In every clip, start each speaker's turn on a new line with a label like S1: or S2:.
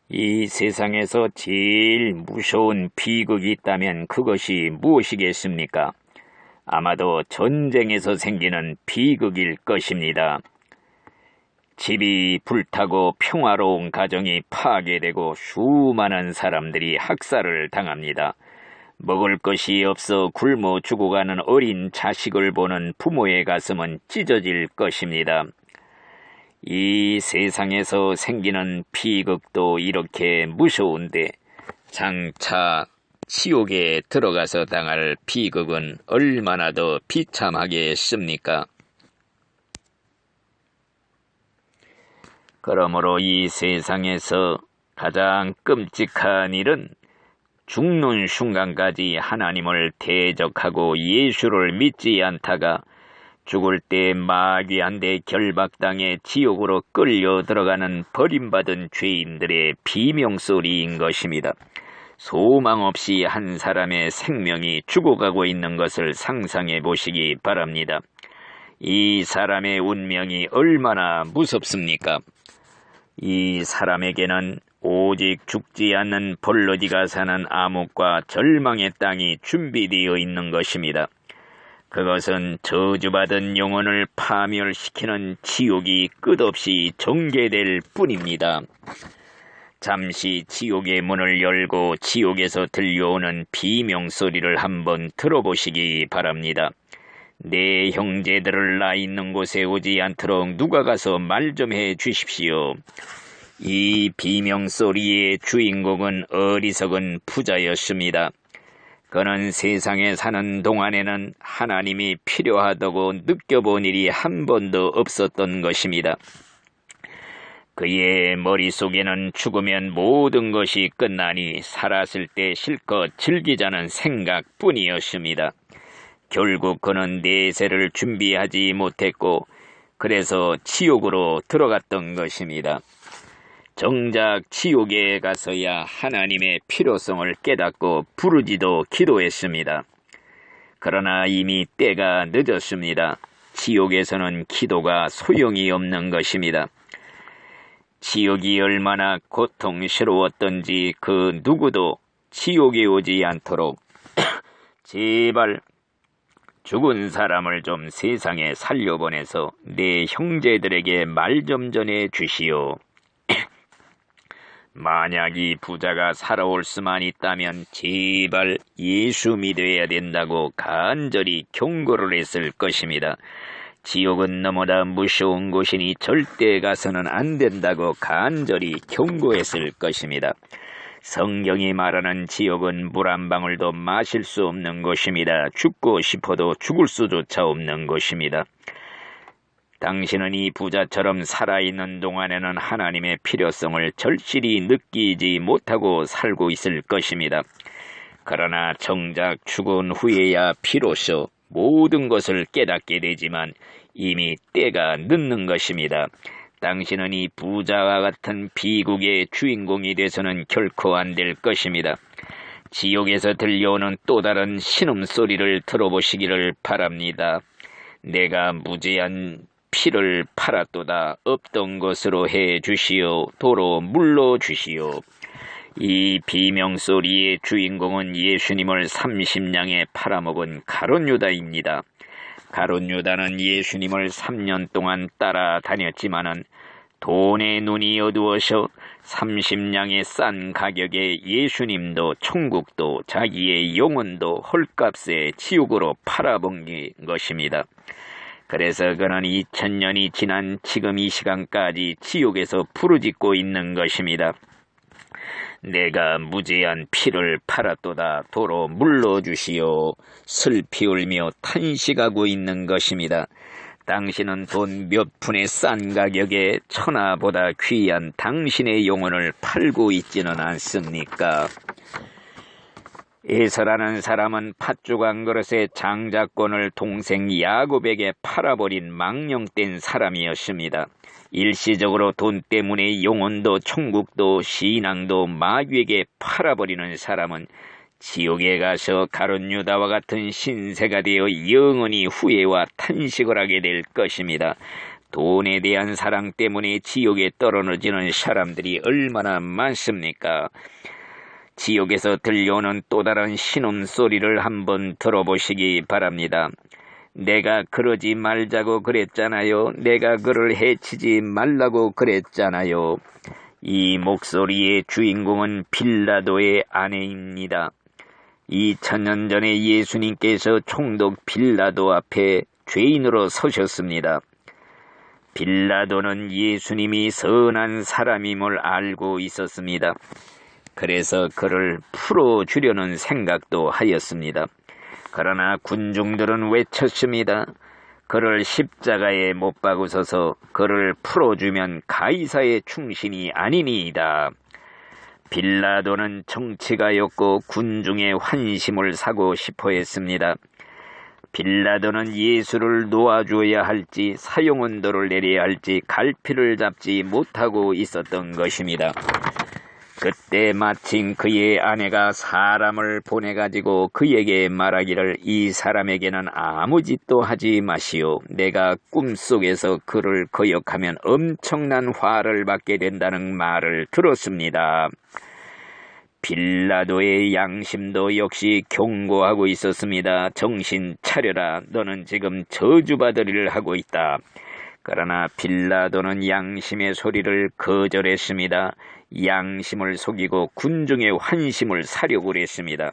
S1: 이 세상에서 제일 무서운 비극이 있다면 그것이 무엇이겠습니까? 아마도 전쟁에서 생기는 비극일 것입니다. 집이 불타고 평화로운 가정이 파괴되고 수많은 사람들이 학살을 당합니다. 먹을 것이 없어 굶어 죽어가는 어린 자식을 보는 부모의 가슴은 찢어질 것입니다. 이 세상에서 생기는 비극도 이렇게 무서운데 장차 지옥에 들어가서 당할 비극은 얼마나 더 비참하겠습니까? 그러므로 이 세상에서 가장 끔찍한 일은 죽는 순간까지 하나님을 대적하고 예수를 믿지 않다가 죽을 때 마귀한테 결박당해 지옥으로 끌려 들어가는 버림받은 죄인들의 비명소리인 것입니다. 소망 없이 한 사람의 생명이 죽어가고 있는 것을 상상해 보시기 바랍니다. 이 사람의 운명이 얼마나 무섭습니까? 이 사람에게는 오직 죽지 않는 벌러지가 사는 암흑과 절망의 땅이 준비되어 있는 것입니다. 그것은 저주받은 영혼을 파멸시키는 지옥이 끝없이 전개될 뿐입니다. 잠시 지옥의 문을 열고 지옥에서 들려오는 비명소리를 한번 들어보시기 바랍니다. 내 형제들을 나 있는 곳에 오지 않도록 누가 가서 말 좀 해 주십시오. 이 비명소리의 주인공은 어리석은 부자였습니다. 그는 세상에 사는 동안에는 하나님이 필요하다고 느껴본 일이 한 번도 없었던 것입니다. 그의 머릿속에는 죽으면 모든 것이 끝나니 살았을 때 실컷 즐기자는 생각뿐이었습니다. 결국 그는 내세를 준비하지 못했고 그래서 지옥으로 들어갔던 것입니다. 정작 지옥에 가서야 하나님의 필요성을 깨닫고 부르짖어 기도했습니다. 그러나 이미 때가 늦었습니다. 지옥에서는 기도가 소용이 없는 것입니다. 지옥이 얼마나 고통스러웠던지 그 누구도 지옥에 오지 않도록 제발 죽은 사람을 좀 세상에 살려보내서 내 형제들에게 말 좀 전해 주시오. 만약 이 부자가 살아올 수만 있다면 제발 예수 믿어야 된다고 간절히 경고를 했을 것입니다. 지옥은 너무나 무서운 곳이니 절대 가서는 안 된다고 간절히 경고했을 것입니다. 성경이 말하는 지옥은 물 한 방울도 마실 수 없는 곳입니다. 죽고 싶어도 죽을 수조차 없는 곳입니다. 당신은 이 부자처럼 살아있는 동안에는 하나님의 필요성을 절실히 느끼지 못하고 살고 있을 것입니다. 그러나 정작 죽은 후에야 비로소 모든 것을 깨닫게 되지만 이미 때가 늦는 것입니다. 당신은 이 부자와 같은 비극의 주인공이 돼서는 결코 안 될 것입니다. 지옥에서 들려오는 또 다른 신음소리를 들어보시기를 바랍니다. 내가 무제한 피를 팔았도다. 없던 것으로 해 주시오. 도로 물러 주시오. 이 비명소리의 주인공은 예수님을 30냥에 팔아먹은 가룟유다입니다. 가룟유다는 예수님을 3년 동안 따라다녔지만은 돈의 눈이 어두워서 30냥의 싼 가격에 예수님도 천국도 자기의 영혼도 헐값에 지옥으로 팔아먹은 것입니다. 그래서 그는 2000년이 지난 지금 이 시간까지 지옥에서 부르짖고 있는 것입니다. 내가 무제한 피를 팔았도다. 도로 물러주시오. 슬피 울며 탄식하고 있는 것입니다. 당신은 돈 몇 푼의 싼 가격에 천하보다 귀한 당신의 영혼을 팔고 있지는 않습니까? 에서라는 사람은 팥죽 한 그릇의 장자권을 동생 야곱에게 팔아버린 망령된 사람이었습니다. 일시적으로 돈 때문에 영혼도 천국도 신앙도 마귀에게 팔아버리는 사람은 지옥에 가서 가룟유다와 같은 신세가 되어 영원히 후회와 탄식을 하게 될 것입니다. 돈에 대한 사랑 때문에 지옥에 떨어지는 사람들이 얼마나 많습니까? 지옥에서 들려오는 또 다른 신음소리를 한번 들어보시기 바랍니다. 내가 그러지 말자고 그랬잖아요. 내가 그를 해치지 말라고 그랬잖아요. 이 목소리의 주인공은 빌라도의 아내입니다. 2000년 전에 예수님께서 총독 빌라도 앞에 죄인으로 서셨습니다. 빌라도는 예수님이 선한 사람임을 알고 있었습니다. 그래서 그를 풀어주려는 생각도 하였습니다. 그러나 군중들은 외쳤습니다. 그를 십자가에 못 박으소서. 그를 풀어주면 가이사의 충신이 아니니이다. 빌라도는 정치가였고 군중의 환심을 사고 싶어 했습니다. 빌라도는 예수를 놓아줘야 할지 사형언도를 내려야 할지 갈피를 잡지 못하고 있었던 것입니다. 그때 마침 그의 아내가 사람을 보내가지고 그에게 말하기를 이 사람에게는 아무 짓도 하지 마시오. 내가 꿈속에서 그를 거역하면 엄청난 화를 받게 된다는 말을 들었습니다. 빌라도의 양심도 역시 경고하고 있었습니다. 정신 차려라. 너는 지금 저주받을 일을 하고 있다. 그러나 빌라도는 양심의 소리를 거절했습니다. 양심을 속이고 군중의 환심을 사려고 했습니다.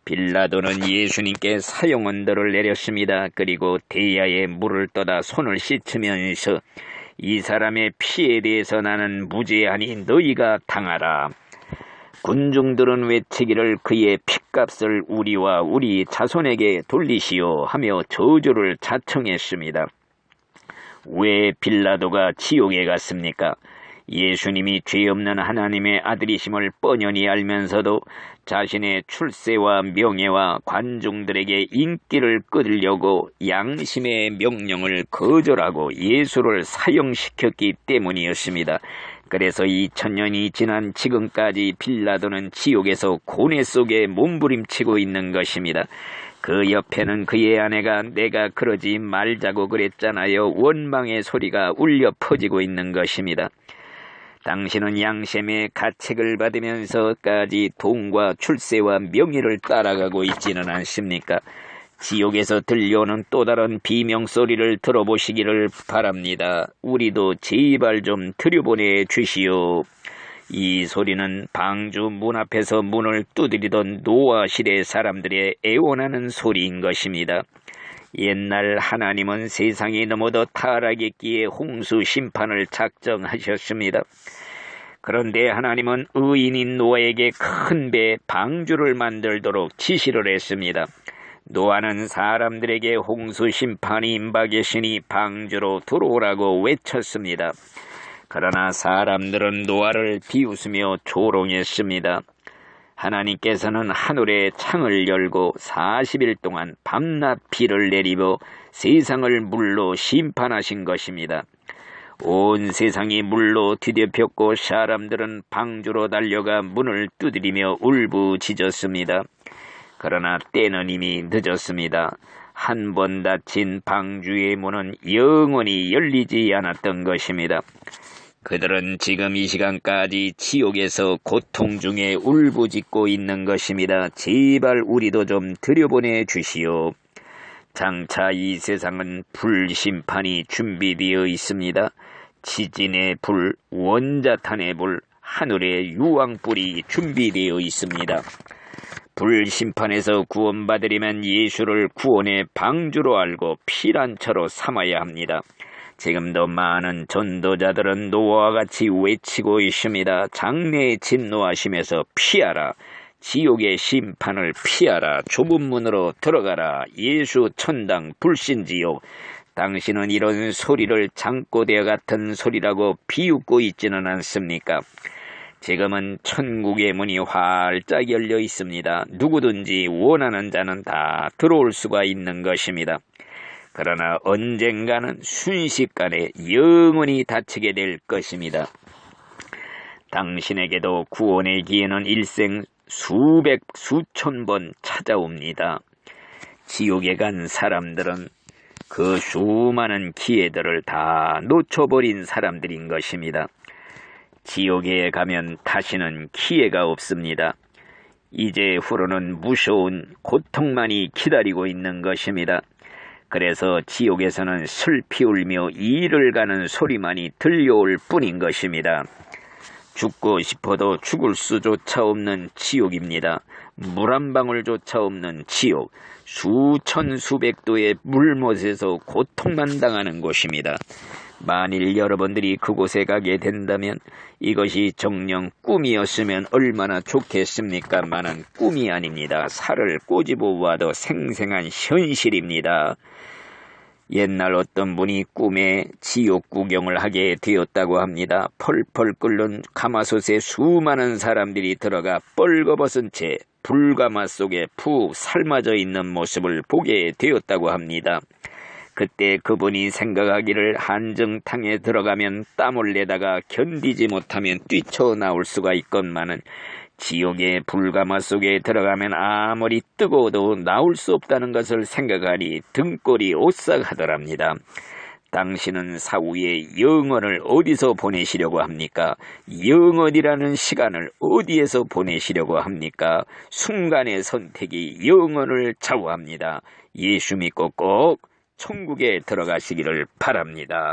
S1: 빌라도는 예수님께 사형언도를 내렸습니다. 그리고 대야에 물을 떠다 손을 씻으면서 이 사람의 피에 대해서 나는 무죄하니 너희가 당하라. 군중들은 외치기를 그의 핏값을 우리와 우리 자손에게 돌리시오 하며 저주를 자청했습니다. 왜 빌라도가 지옥에 갔습니까? 예수님이 죄 없는 하나님의 아들이심을 뻔히 알면서도 자신의 출세와 명예와 관중들에게 인기를 끌려고 양심의 명령을 거절하고 예수를 사형시켰기 때문이었습니다. 그래서 2000년이 지난 지금까지 빌라도는 지옥에서 고뇌 속에 몸부림치고 있는 것입니다. 그 옆에는 그의 아내가 내가 그러지 말자고 그랬잖아요. 원망의 소리가 울려 퍼지고 있는 것입니다. 당신은 양심의 가책을 받으면서까지 돈과 출세와 명예를 따라가고 있지는 않습니까? 지옥에서 들려오는 또 다른 비명소리를 들어보시기를 바랍니다. 우리도 제발 좀 들여보내 주시오. 이 소리는 방주 문 앞에서 문을 두드리던 노아 시대 사람들의 애원하는 소리인 것입니다. 옛날 하나님은 세상이 너무도 타락했기에 홍수 심판을 작정하셨습니다. 그런데 하나님은 의인인 노아에게 큰 배 방주를 만들도록 지시를 했습니다. 노아는 사람들에게 홍수 심판이 임박했으니 방주로 들어오라고 외쳤습니다. 그러나 사람들은 노아를 비웃으며 조롱했습니다. 하나님께서는 하늘의 창을 열고 40일 동안 밤낮 비를 내리며 세상을 물로 심판하신 것입니다. 온 세상이 물로 뒤덮였고 사람들은 방주로 달려가 문을 두드리며 울부짖었습니다. 그러나 때는 이미 늦었습니다. 한 번 닫힌 방주의 문은 영원히 열리지 않았던 것입니다. 그들은 지금 이 시간까지 지옥에서 고통 중에 울부짖고 있는 것입니다. 제발 우리도 좀 들여보내 주시오. 장차 이 세상은 불심판이 준비되어 있습니다. 지진의 불, 원자탄의 불, 하늘의 유황불이 준비되어 있습니다. 불심판에서 구원받으려면 예수를 구원의 방주로 알고 피난처로 삼아야 합니다. 지금도 많은 전도자들은 노아와 같이 외치고 있습니다. 장래에 진노하심에서 피하라. 지옥의 심판을 피하라. 좁은 문으로 들어가라. 예수 천당 불신지요. 당신은 이런 소리를 장꼬대 같은 소리라고 비웃고 있지는 않습니까? 지금은 천국의 문이 활짝 열려 있습니다. 누구든지 원하는 자는 다 들어올 수가 있는 것입니다. 그러나 언젠가는 순식간에 영원히 닫히게 될 것입니다. 당신에게도 구원의 기회는 일생 수백 수천 번 찾아옵니다. 지옥에 간 사람들은 그 수많은 기회들을 다 놓쳐버린 사람들인 것입니다. 지옥에 가면 다시는 기회가 없습니다. 이제 후로는 무서운 고통만이 기다리고 있는 것입니다. 그래서 지옥에서는 슬피 울며 이를 가는 소리만이 들려올 뿐인 것입니다. 죽고 싶어도 죽을 수조차 없는 지옥입니다. 물 한 방울조차 없는 지옥, 수천 수백도의 물못에서 고통만 당하는 곳입니다. 만일 여러분들이 그곳에 가게 된다면 이것이 정녕 꿈이었으면 얼마나 좋겠습니까마는 꿈이 아닙니다. 살을 꼬집어 와도 생생한 현실입니다. 옛날 어떤 분이 꿈에 지옥 구경을 하게 되었다고 합니다. 펄펄 끓는 가마솥에 수많은 사람들이 들어가 뻘거벗은 채 불가마 속에 푹 삶아져 있는 모습을 보게 되었다고 합니다. 그때 그분이 생각하기를 한정탕에 들어가면 땀을 내다가 견디지 못하면 뛰쳐나올 수가 있건만은 지옥의 불가마 속에 들어가면 아무리 뜨거워도 나올 수 없다는 것을 생각하니 등골이 오싹하더랍니다. 당신은 사후에 영원을 어디서 보내시려고 합니까? 영원이라는 시간을 어디에서 보내시려고 합니까? 순간의 선택이 영원을 좌우합니다. 예수 믿고 꼭 천국에 들어가시기를 바랍니다.